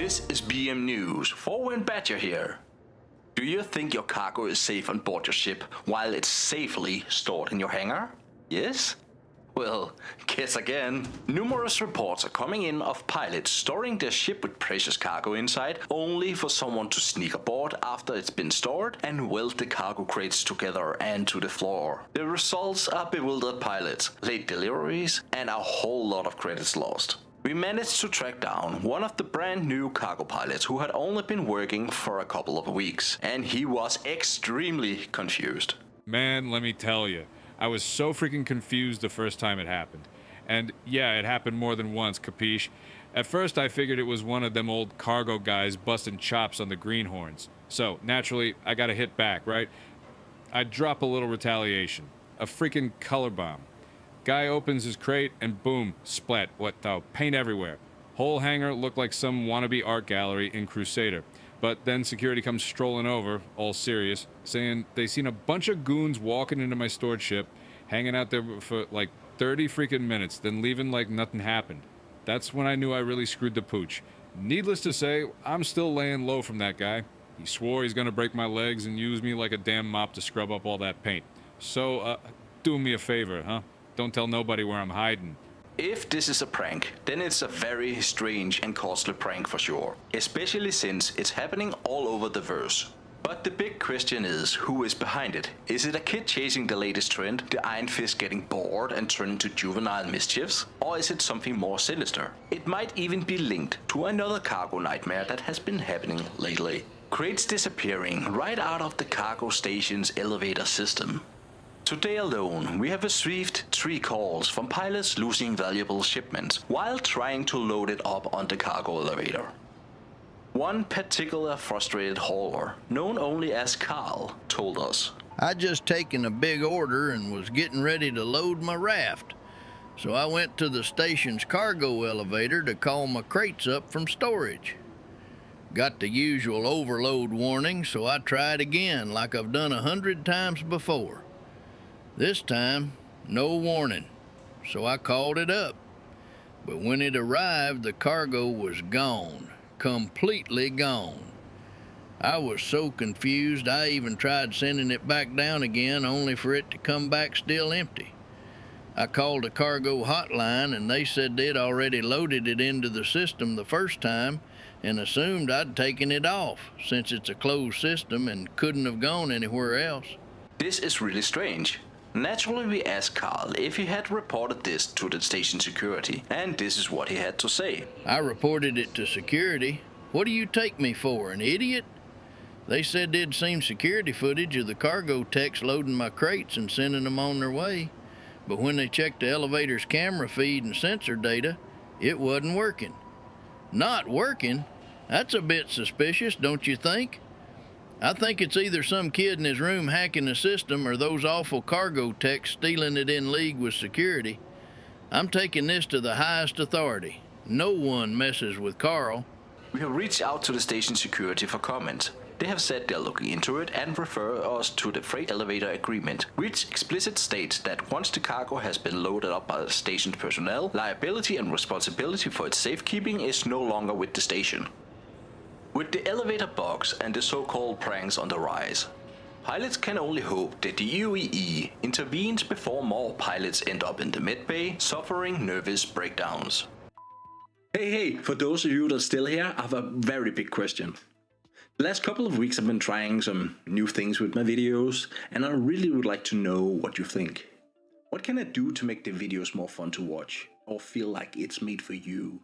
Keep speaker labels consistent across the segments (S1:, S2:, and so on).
S1: This is BM News, FourWindBadger here. Do you think your cargo is safe on board your ship while it's safely stored in your hangar? Yes? Well, guess again. Numerous reports are coming in of pilots storing their ship with precious cargo inside only for someone to sneak aboard after it's been stored and weld the cargo crates together and to the floor. The results are bewildered pilots, late deliveries, and a whole lot of credits lost. We managed to track down one of the brand new cargo pilots who had only been working for a couple of weeks, and he was extremely confused.
S2: Man, let me tell you, I was so freaking confused the first time it happened. And yeah, it happened more than once, capiche? At first I figured it was one of them old cargo guys busting chops on the greenhorns. So, naturally, I gotta hit back, right? I drop a little retaliation. A freaking color bomb. Guy opens his crate and boom, splat, what the, paint everywhere. Whole hangar looked like some wannabe art gallery in Crusader. But then security comes strolling over, all serious, saying they seen a bunch of goons walking into my stored ship, hanging out there for like 30 freaking minutes, then leaving like nothing happened. That's when I knew I really screwed the pooch. Needless to say, I'm still laying low from that guy. He swore he's gonna break my legs and use me like a damn mop to scrub up all that paint. So, do me a favor, huh? Don't tell nobody where I'm hiding.
S1: If this is a prank, then it's a very strange and costly prank for sure, especially since it's happening all over the verse. But the big question is, who is behind it? Is it a kid chasing the latest trend, the Iron Fist getting bored and turning to juvenile mischiefs? Or is it something more sinister? It might even be linked to another cargo nightmare that has been happening lately. Crates disappearing right out of the cargo station's elevator system. Today alone, we have received 3 calls from pilots losing valuable shipments while trying to load it up on the cargo elevator. One particular frustrated hauler, known only as Carl, told us,
S3: "I just taken a big order and was getting ready to load my raft, so I went to the station's cargo elevator to call my crates up from storage. Got the usual overload warning, so I tried again like I've done 100 times before. This time, no warning, so I called it up. But when it arrived, the cargo was gone, completely gone. I was so confused, I even tried sending it back down again, only for it to come back still empty. I called the cargo hotline, and they said they'd already loaded it into the system the first time and assumed I'd taken it off, since it's a closed system and couldn't have gone anywhere else."
S1: "This is really strange." Naturally, we asked Carl if he had reported this to the station security, and this is what he had to say.
S3: "I reported it to security. What do you take me for, an idiot? They said they'd seen security footage of the cargo techs loading my crates and sending them on their way. But when they checked the elevator's camera feed and sensor data, it wasn't working." "Not working? That's a bit suspicious, don't you think? I think it's either some kid in his room hacking the system or those awful cargo techs stealing it in league with security. I'm taking this to the highest authority. No one messes with Carl."
S1: We have reached out to the station security for comment. They have said they're looking into it and refer us to the freight elevator agreement, which explicitly states that once the cargo has been loaded up by the station's personnel, liability and responsibility for its safekeeping is no longer with the station. With the elevator bugs and the so-called pranks on the rise, pilots can only hope that the UEE intervenes before more pilots end up in the medbay suffering nervous breakdowns. Hey, for those of you that are still here, I have a very big question. The last couple of weeks I've been trying some new things with my videos, and I really would like to know what you think. What can I do to make the videos more fun to watch, or feel like it's made for you?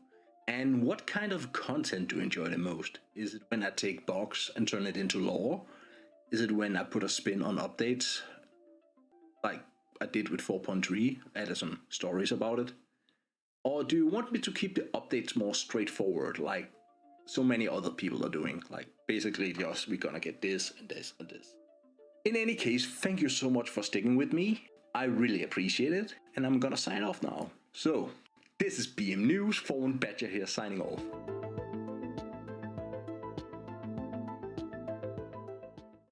S1: And what kind of content do you enjoy the most? Is it when I take bugs and turn it into lore? Is it when I put a spin on updates, like I did with 4.3, added some stories about it? Or do you want me to keep the updates more straightforward, like so many other people are doing? Like basically just we're gonna get this and this and this. In any case, thank you so much for sticking with me. I really appreciate it, and I'm gonna sign off now. So, this is BM News, FourWindBadger here signing off.